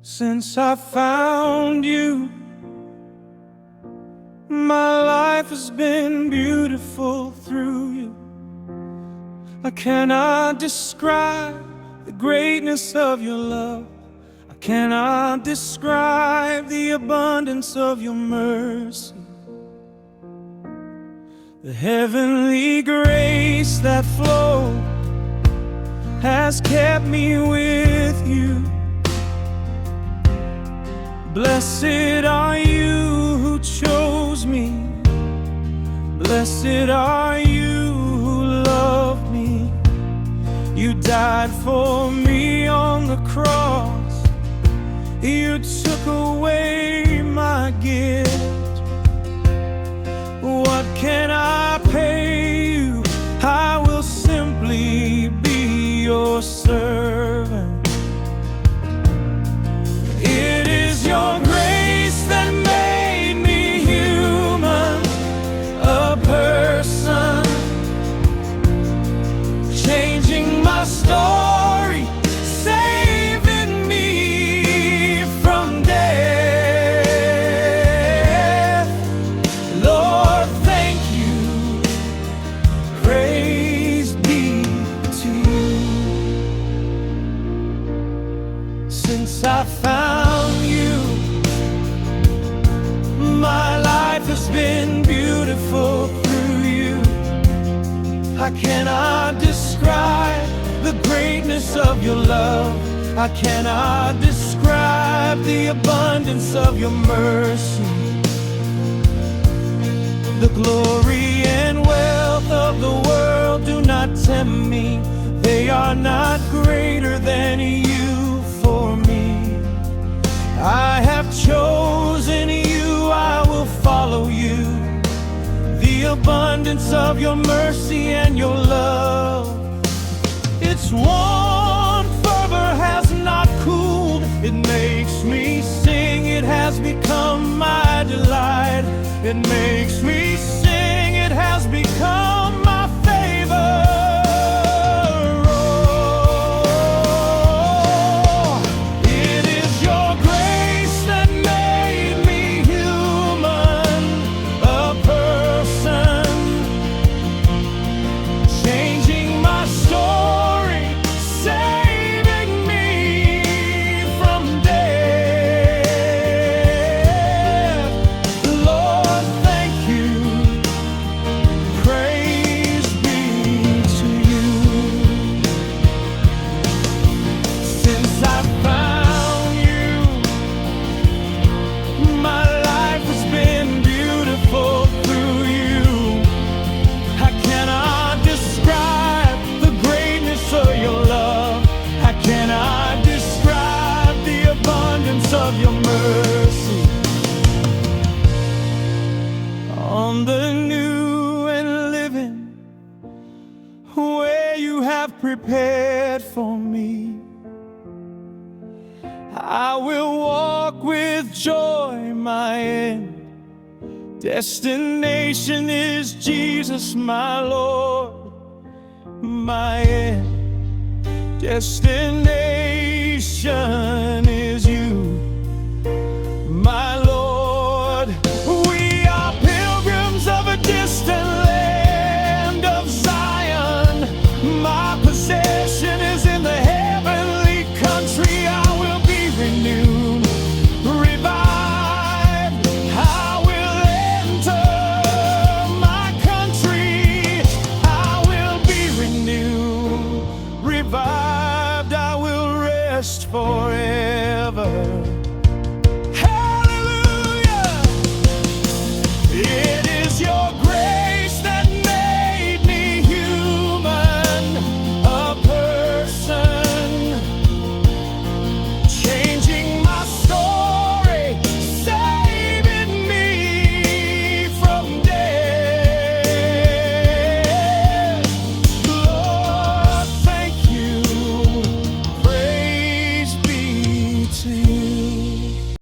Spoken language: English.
Since I found you, my life has been beautiful through you. I cannot describe the greatness of your love. I cannot describe the abundance of your mercy. The heavenly grace that flowed has kept me with you. Blessed are you who chose me. Blessed are you who loved me. You died for me on the cross. You took away my guilt. What can I pay you? I will simply be your servant. It is your grace that made me human, a person, changing my story, saving me from death. Lord, thank you. Praise be to you. Since I found you, my life has been beautiful through you. I cannot describe the greatness of your love. I cannot describe the abundance of your mercy. The glory and wealth of the world do not tempt me. They are not greater than you for me. I have chosen you, I will follow you. The abundance of your mercy and your love, its warm fervor has not cooled. It makes me sing, it has become my delight. It makes me sing, it has become my favor. Of your mercy on the new and living way you have prepared for me. I will walk with joy. My end destination is Jesus, my Lord. My end destination